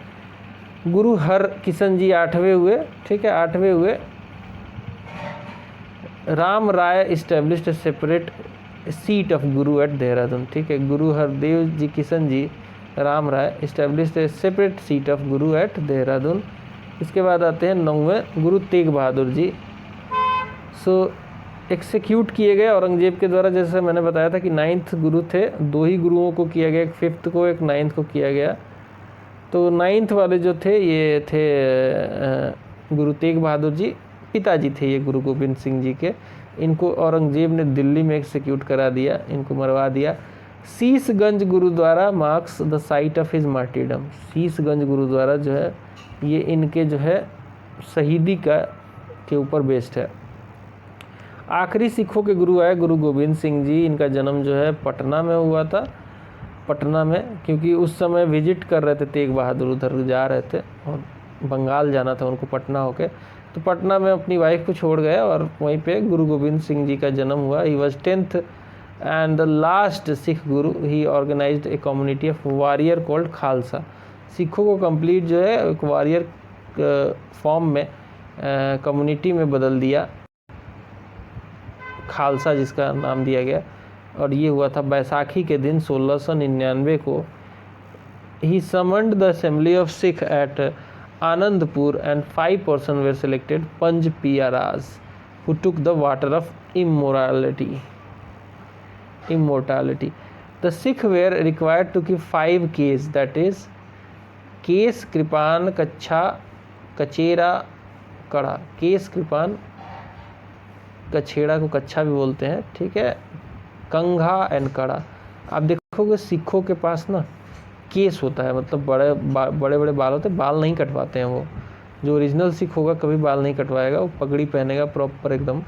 S1: गुरु हर किशन जी 8वें हुए, ठीक है, 8वें हुए। Ram Rai established separate seat of Guru at Dehradun, ठीक है। Guru Hardev ji Kishan ji Ram Rai established a separate seat of Guru at Dehradun. इसके बाद आते हैं 9वें गुरु तेग बहादुर जी। सो एक्सिक्यूट किए गए औरंगजेब के द्वारा, जैसे मैंने बताया था कि 9th गुरु थे, 2 ही गुरुओं को किया गया, एक 5th को एक 9th को किया गया। तो 9th वाले जो थे ये थे गुरु तेग बहादुर जी, पिताजी थे ये गुरु गोविंद सिंह जी के। इनको औरंगजेब ने दिल्ली में एक्सिक्यूट करा दिया, इनको मरवा दिया। Sheeshganj Gurudwara marks the site of his martyrdom, Sheeshganj Gurudwara जो है ये इनके जो है शहीदी के ऊपर बेस्ड है। आखिरी सिखों के गुरु आए गुरु गोविंद सिंह जी। इनका जन्म जो है पटना में हुआ था, पटना में, क्योंकि उस समय विजिट कर रहे थे तेग बहादुर, उधर जा रहे थे और बंगाल जाना था उनको पटना होके, तो पटना में अपनी वाइफ को छोड़ गए और वहीं पे गुरु गोविंद सिंह जी का जन्म हुआ। He was 10th and the last Sikh Guru. He organized a community of warrior called Khalsa. सिखों को कंप्लीट जो है एक वॉरियर फॉर्म में कम्युनिटी में बदल दिया, खालसा जिसका नाम दिया गया, और ये हुआ था बैसाखी के दिन 1699 को। He summoned the assembly of Sikh at Anandpur and 5 persons were selected Panj Pyares who took the water of immortality. The Sikh were required to keep 5 Ks, that is case, कृपान, कच्छा, कचेरा, कड़ा। केस, कृपान, कछेड़ा को कच्छा भी बोलते हैं, ठीक है, कंघा एंड कड़ा। आप देखोगे सिखों के पास ना केस होता है, मतलब बड़े बड़े बाल होते हैं, बाल नहीं कटवाते हैं वो। जो ओरिजिनल सिख होगा कभी बाल नहीं कटवाएगा, वो पगड़ी पहनेगा प्रॉपर एकदम,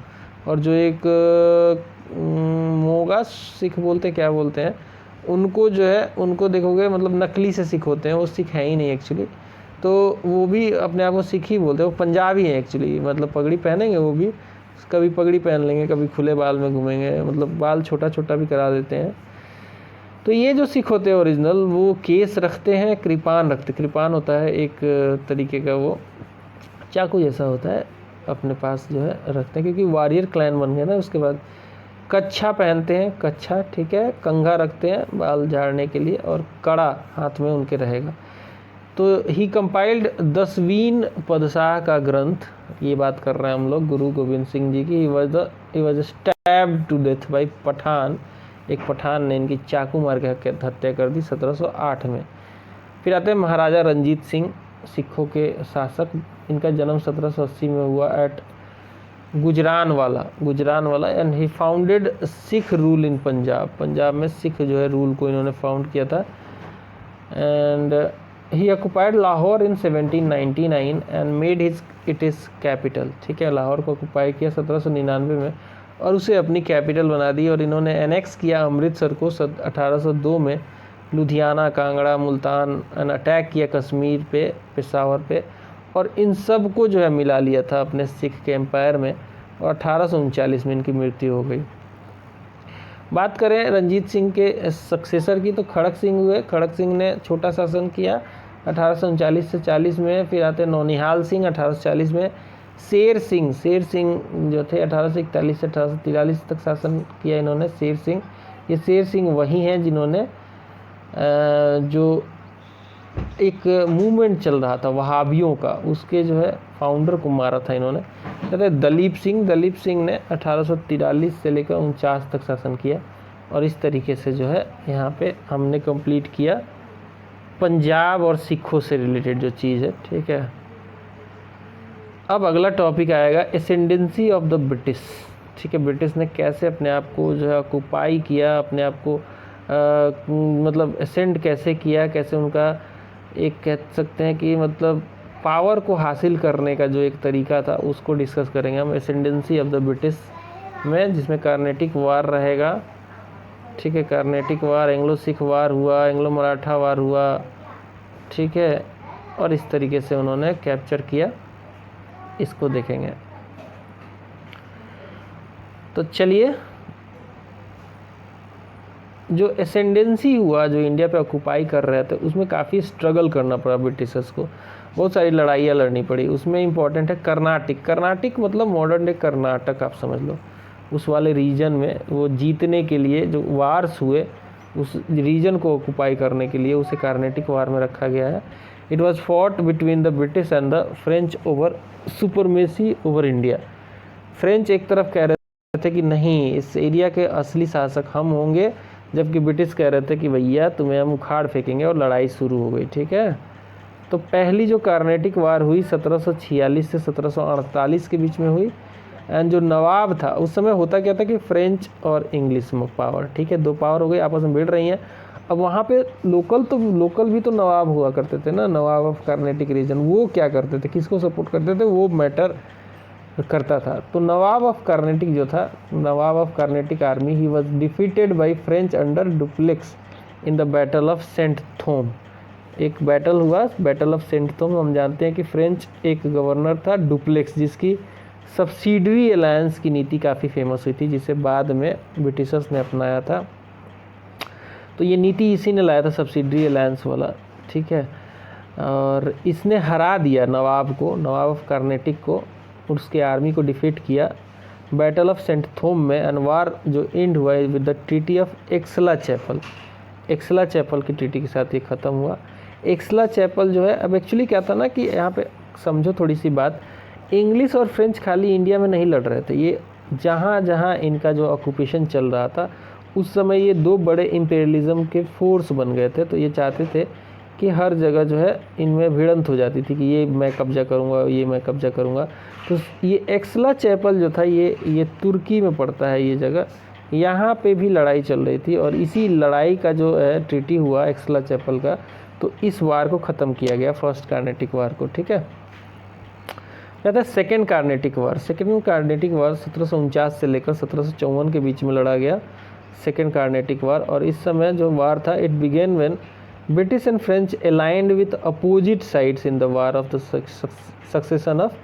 S1: और जो एक मोगा सिख बोलते हैं, क्या बोलते हैं उनको, जो है उनको देखोगे मतलब नकली से सिख होते हैं, वो सिख है ही नहीं एक्चुअली। तो वो भी अपने आप को सिख ही बोलते हैं, वो पंजाबी हैं एक्चुअली, मतलब पगड़ी पहनेंगे वो भी, कभी पगड़ी पहन लेंगे, कभी खुले बाल में घूमेंगे, मतलब बाल छोटा छोटा भी करा देते हैं। तो ये जो सिख होते हैं ओरिजिनल, वो केस रखते हैं, कृपान रखते, कृपान होता है एक तरीके का वो चाकू जैसा होता है, अपने पास जो है रखते हैं, क्योंकि वॉरियर क्लैन बन गए ना। उसके बाद कच्छा पहनते हैं, कच्छा, ठीक है, कंघा रखते हैं बाल झाड़ने के लिए, और कड़ा हाथ में उनके रहेगा। तो ही कंपाइल्ड 10वीं पदशाह का ग्रंथ, ये बात कर रहे हैं हम लोग गुरु गोविंद सिंह जी की। He was stabbed to death by Pathan, एक पठान ने इनकी चाकू मार के हत्या कर दी 1708 में। फिर आते हैं महाराजा रंजीत सिंह, सिखों के शासक। इनका जन्म 1780 में हुआ at Gujranwala and he founded Sikh rule in Punjab. Punjab में सिख जो है रूल को इन्होंने फाउंड किया था। And he occupied Lahore in 1799 and made it is capital, ठीक है, लाहौर को ऑक्युपाई किया 1799 में और उसे अपनी कैपिटल बना दी। और इन्होंने एनेक्स किया अमृतसर को 1802 में, लुधियाना, कांगड़ा, मुल्तान, एंड अटैक किया कश्मीर पे, पेशावर पे, और इन सब को जो है मिला लिया था अपने सिख के एम्पायर में। और 1839 में इनकी मृत्यु हो गई। बात करें रंजीत सिंह के सक्सेसर की, तो खड़क सिंह हुए। खड़क सिंह ने छोटा शासन किया 1839 से 40 में। फिर आते नौनिहाल सिंह 1840 में। शेर सिंह जो थे 1841 से 1843 तक शासन किया इन्होंने, शेर सिंह। ये शेर सिंह वही हैं जिन्होंने जो एक मूवमेंट चल रहा था वहाबियों का, उसके जो है फाउंडर को मारा था इन्होंने। कहते दलीप सिंह ने 1843 से लेकर 49 तक शासन किया। और इस तरीके से जो है यहाँ पे हमने कंप्लीट किया पंजाब और सिखों से रिलेटेड जो चीज़ है, ठीक है। अब अगला टॉपिक आएगा एसेंडेंसी ऑफ द ब्रिटिश, ठीक है। ब्रिटिश ने कैसे अपने आप को जो है ऑक्युपाई किया, अपने आप को मतलब असेंड कैसे किया, कैसे उनका एक कह सकते हैं कि मतलब पावर को हासिल करने का जो एक तरीका था, उसको डिस्कस करेंगे हम एसेंडेंसी ऑफ द ब्रिटिश में, जिसमें कार्नेटिक वार रहेगा, ठीक है। कार्नेटिक वार, एंग्लो सिख वार हुआ, एंग्लो मराठा वार हुआ, ठीक है। और इस तरीके से उन्होंने कैप्चर किया, इसको देखेंगे। तो चलिए, जो एसेंडेंसी हुआ, जो इंडिया पे ऑक्युपाई कर रहे थे, उसमें काफ़ी स्ट्रगल करना पड़ा ब्रिटिशर्स को, बहुत सारी लड़ाइयाँ लड़नी पड़ी। उसमें इम्पॉर्टेंट है कर्नाटिक मतलब मॉडर्न डे कर्नाटक, आप समझ लो। उस वाले रीजन में वो जीतने के लिए जो वार्स हुए, उस रीजन को ऑक्युपाई करने के लिए उसे कार्नेटिक वार में रखा गया है। It was fought between the British and the French over supremacy over India. French एक तरफ कह रहे थे कि नहीं, इस एरिया के असली शासक हम होंगे, जबकि ब्रिटिश कह रहे थे कि भैया तुम्हें हम उखाड़ फेंकेंगे, और लड़ाई शुरू हो गई, ठीक है। तो पहली जो कार्नेटिक वार हुई 1746 से 1748 के बीच में हुई। एंड जो नवाब था उस समय, होता क्या था कि फ्रेंच और इंग्लिश पावर, ठीक है, दो पावर हो गई, आपस में भिड़ रही हैं। अब वहाँ पे लोकल भी तो नवाब हुआ करते थे ना, नवाब ऑफ कार्नेटिक रीजन। वो क्या करते थे, किसको सपोर्ट करते थे, वो मैटर करता था। तो नवाब ऑफ कार्नेटिक जो था, Nawab of Carnatic army, he was defeated by French under Dupleix in the battle of saint Thome. एक बैटल हुआ, बैटल ऑफ सेंट थोम। हम जानते हैं कि फ्रेंच एक गवर्नर था डुप्लेक्स, जिसकी सब्सिडरी अलायंस की नीति काफ़ी फेमस हुई थी, जिसे बाद में ब्रिटिशर्स ने अपनाया था। तो ये नीति इसी ने लाया था, सब्सिडरी अलायंस वाला, ठीक है। और इसने हरा दिया नवाब ऑफ कार्नेटिक को, उसके आर्मी को डिफीट किया बैटल ऑफ सेंट थोम में। एंड वार जो एंड हुआ with the treaty of Aix la Chapelle की ट्रीटी के साथ ये ख़त्म हुआ। एक्सला चैपल जो है, अब एक्चुअली क्या था ना कि यहाँ पे समझो थोड़ी सी बात, इंग्लिश और फ्रेंच खाली इंडिया में नहीं लड़ रहे थे, ये जहाँ जहाँ इनका जो ऑक्यूपेशन चल रहा था उस समय ये दो बड़े इम्पेरियलिज्म के फोर्स बन गए थे। तो ये चाहते थे कि हर जगह जो है इनमें भिड़ंत हो जाती थी कि ये मैं कब्जा करूँगा, ये मैं कब्जा करूँगा। तो ये एक्सला चैपल जो था, ये तुर्की में पड़ता है ये जगह, यहाँ पे भी लड़ाई चल रही थी। और इसी लड़ाई का जो है ट्रीटी हुआ एक्सला चैपल का, तो इस वार को ख़त्म किया गया, फर्स्ट कार्नेटिक वार को, ठीक है। कहता है सेकेंड कार्नेटिक वार। सेकेंड कार्नेटिक वार 1749 से लेकर 1754 के बीच में लड़ा गया सेकेंड कार्नेटिक वार। और इस समय जो वार था, it began when British and French aligned with opposite sides in the war of the succession of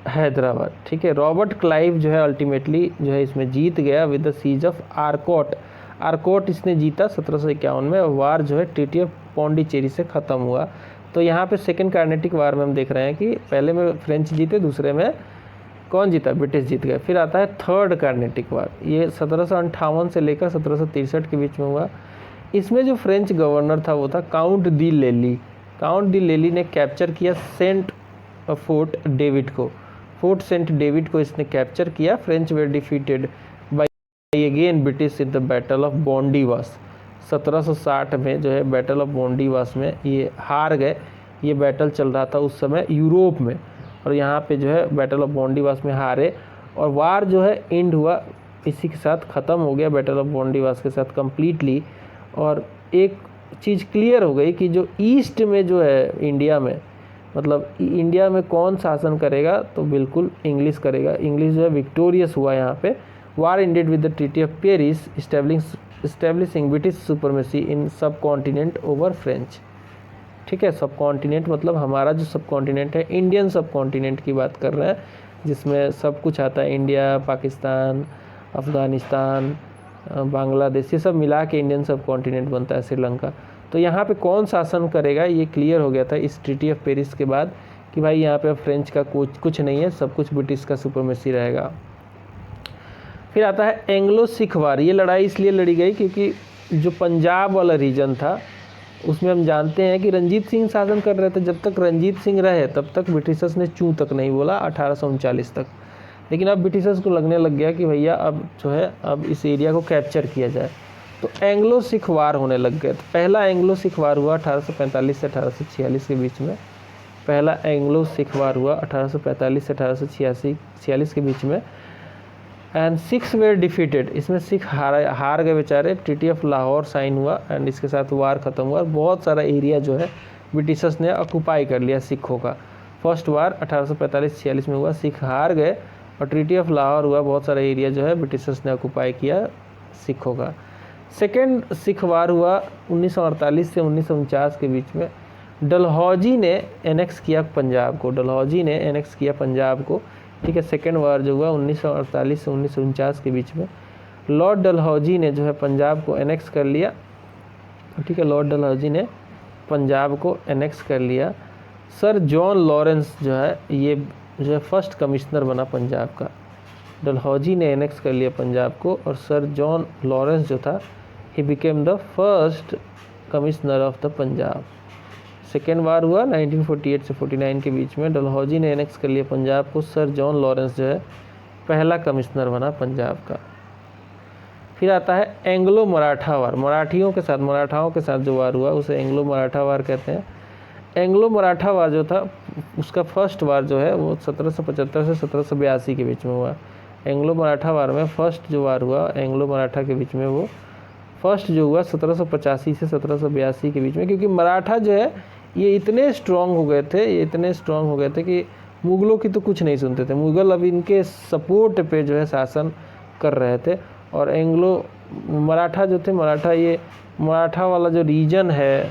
S1: Hyderabad. ठीक है, रॉबर्ट क्लाइव जो है अल्टीमेटली जो है इसमें जीत गया with the siege of Arcot. Arcot इसने जीता 1751 में। वार जो है ट्रीटी ऑफ पौंडीचेरी से ख़त्म हुआ। तो यहाँ पे सेकेंड कार्नेटिक वार में हम देख रहे हैं कि पहले में फ्रेंच जीते, दूसरे में कौन जीता, ब्रिटिश जीत गए। फिर आता है थर्ड कार्नेटिक वार, ये 1758 से लेकर 1763 के बीच में हुआ। इसमें जो फ्रेंच गवर्नर था वो था काउंट दी लेली। काउंट दी लेली ने कैप्चर किया फोर्ट डेविड को। फोर्ट सेंट डेविड को इसने कैप्चर किया। French they defeated by again British in the battle of Wandiwash. 1760 में जो है बैटल ऑफ बॉन्डीवास में ये हार गए। ये बैटल चल रहा था उस समय यूरोप में, और यहाँ पे जो है बैटल ऑफ बॉन्डीवास में हारे, और वार जो है एंड हुआ, इसी के साथ ख़त्म हो गया बैटल ऑफ बॉन्डीवास के साथ कम्प्लीटली। और एक चीज़ क्लियर हो गई कि जो ईस्ट में जो है इंडिया में, मतलब इंडिया में कौन शासन करेगा, तो बिल्कुल इंग्लिश करेगा। इंग्लिश जो है विक्टोरियस हुआ यहाँ पे। War ended with the treaty of Paris establishing British supremacy in subcontinent over French. ठीक है, सब कॉन्टिनेंट मतलब हमारा जो सब कॉन्टिनेंट है, इंडियन सब कॉन्टिनेंट की बात कर रहे हैं, जिसमें सब कुछ आता है, इंडिया, पाकिस्तान, अफ़गानिस्तान, बांग्लादेश, ये सब मिला के इंडियन सब कॉन्टिनेंट बनता है, श्रीलंका। तो यहाँ पे कौन शासन करेगा ये क्लियर हो गया था इस ट्रीटी ऑफ पेरिस के बाद कि भाई यहाँ पे फ्रेंच का कुछ नहीं है, सब कुछ ब्रिटिश का सुपरमेसी रहेगा। फिर आता है एंग्लो सिख वार। ये लड़ाई इसलिए लड़ी गई क्योंकि जो पंजाब वाला रीजन था उसमें हम जानते हैं कि रंजीत सिंह शासन कर रहे थे। जब तक रंजीत सिंह रहे तब तक ब्रिटिशर्स ने चूँ तक नहीं बोला 1839 तक। लेकिन अब ब्रिटिशर्स को लगने लग गया कि भैया अब जो है अब इस एरिया को कैप्चर किया जाए, तो एंग्लो सिख वार होने लग गए। तो पहला एंग्लो सिख वार हुआ 1845 से 1846 के बीच में। पहला एंग्लो सिख वार हुआ 1845 से 1846 के बीच में। एंड सिक्स वेर डिफीटेड, इसमें सिख हार गए बेचारे। ट्रीटी ऑफ लाहौर साइन हुआ एंड इसके साथ वार ख़त्म हुआ। बहुत सारा एरिया जो है ब्रिटिशर्स ने ऑक्यूपाई कर लिया सिखों का। फर्स्ट वार 1845-46 में हुआ, सिख हार गए, और ट्रीटी ऑफ लाहौर हुआ, बहुत सारा एरिया जो है ब्रिटिशर्स ने ऑक्यूपाई किया सिखों का। सेकेंड सिख वार हुआ 1948 से 1949 के बीच में। डलहौजी ने एनेक्स किया पंजाब को। डलहौजी ने एनेक्स किया पंजाब को। ठीक है, सेकेंड वार जो हुआ 1948 से 1949 के बीच में, लॉर्ड डलहौजी ने जो है पंजाब को एनेक्स कर लिया। ठीक है, लॉर्ड डलहौजी ने पंजाब को एनेक्स कर लिया। सर जॉन लॉरेंस जो है ये जो है फर्स्ट कमिश्नर बना पंजाब का। डलहौजी ने एनेक्स कर लिया पंजाब को, और सर जॉन लॉरेंस जो था he became the first commissioner of the Punjab. Second war हुआ 1948 से 49 के बीच में। डलहौजी ने एनेक्स कर लिया पंजाब को। सर जॉन लॉरेंस जो है पहला कमिश्नर बना पंजाब का। फिर आता है एंग्लो मराठा वार। मराठियों के साथ जो वार हुआ उसे एंग्लो मराठा वार कहते हैं। एंग्लो मराठा वार जो था उसका फर्स्ट वार जो है वो 1775 से 1782 के बीच में हुआ। एंग्लो मराठा वार में फर्स्ट जो वार हुआ एंग्लो मराठा के बीच में, वो फर्स्ट जो हुआ 1785 से 1782 के बीच में। क्योंकि मराठा जो है ये इतने स्ट्रॉन्ग हो गए थे कि मुग़लों की तो कुछ नहीं सुनते थे। मुग़ल अब इनके सपोर्ट पे जो है शासन कर रहे थे। और एंग्लो मराठा जो थे, मराठा वाला जो रीजन है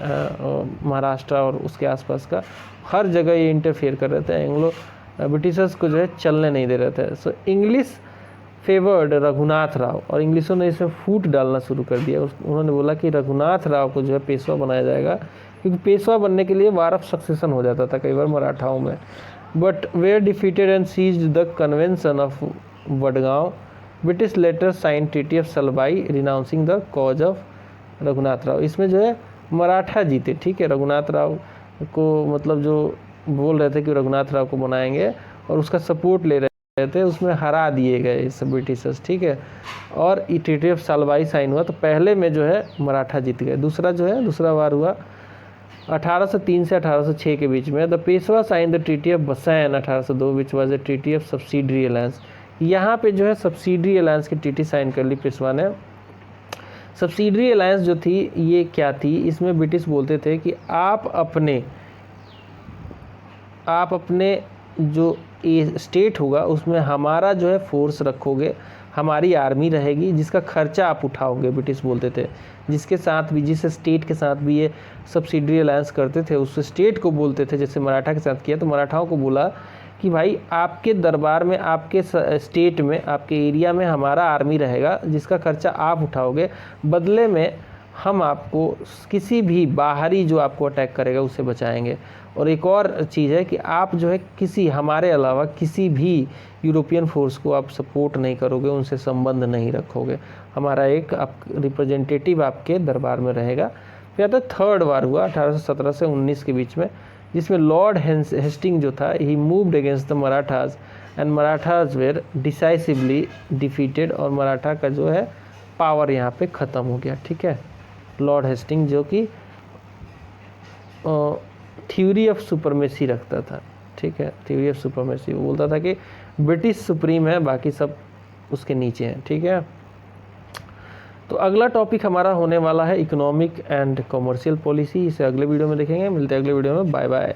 S1: महाराष्ट्र और उसके आसपास का, हर जगह ये इंटरफेयर कर रहे थे। एंग्लो ब्रिटिशर्स को जो है चलने नहीं दे रहे थे। So English favoured Raghunath Rao, और इंग्लिशों ने इसमें फूट डालना शुरू कर दिया। उन्होंने बोला कि रघुनाथ राव को जो है पेशवा बनाया जाएगा, क्योंकि पेशवा बनने के लिए वार ऑफ सक्सेशन हो जाता था कई बार मराठाओं में। But were defeated and seized the convention of Wadgaon, British later sign treaty of Salbai renouncing the cause of Raghunath Rao. इसमें जो है मराठा जीते। ठीक है, रघुनाथ राव को मतलब जो बोल रहे थे कि रघुनाथ राव को बनाएंगे और उसका सपोर्ट ले रहे थे, उसमें हरा दिए गए इस ब्रिटिशर्स। ठीक है, और ये ट्रीटी ऑफ सलबाई साइन हुआ, तो पहले में जो है मराठा जीत गए। दूसरा वार हुआ 1803 से 1806 के बीच में। The Peshwa sign the treaty of Bassein 1802 which was a treaty of subsidiary alliance. यहाँ पे जो है सब्सिडरी अलायंस की ट्रीटी साइन कर ली पेशवा ने। सब्सिडरी अलायंस जो थी ये क्या थी, इसमें ब्रिटिश बोलते थे कि आप अपने जो ये स्टेट होगा उसमें हमारा जो है फोर्स रखोगे, हमारी आर्मी रहेगी जिसका खर्चा आप उठाओगे, ब्रिटिश बोलते थे। जिसके साथ भी, जिस स्टेट के साथ भी ये सब्सिडरी अलायंस करते थे उस स्टेट को बोलते थे। जैसे मराठा के साथ किया तो मराठाओं को बोला कि भाई आपके दरबार में, आपके स्टेट में, आपके एरिया में हमारा आर्मी रहेगा जिसका खर्चा आप उठाओगे, बदले में हम आपको किसी भी बाहरी जो आपको अटैक करेगा उससे बचाएंगे। और एक और चीज़ है कि आप जो है किसी हमारे अलावा किसी भी यूरोपियन फोर्स को आप सपोर्ट नहीं करोगे, उनसे संबंध नहीं रखोगे, हमारा एक रिप्रेजेंटेटिव आपके दरबार में रहेगा। फिर आता थर्ड वार हुआ 1817 से 19 के बीच में, जिसमें लॉर्ड हेस्टिंग जो था, he moved against the Marathas and Marathas were decisively defeated, और मराठा का जो है पावर यहाँ पे ख़त्म हो गया। ठीक है, लॉर्ड हेस्टिंग जो कि थ्योरी ऑफ सुपरमेसी रखता था। ठीक है, थ्योरी ऑफ सुपरमेसी, वो बोलता था कि ब्रिटिश सुप्रीम है, बाकी सब उसके नीचे हैं। ठीक है, तो अगला टॉपिक हमारा होने वाला है इकोनॉमिक एंड कॉमर्शियल पॉलिसी। इसे अगले वीडियो में देखेंगे। मिलते हैं अगले वीडियो में। Bye bye.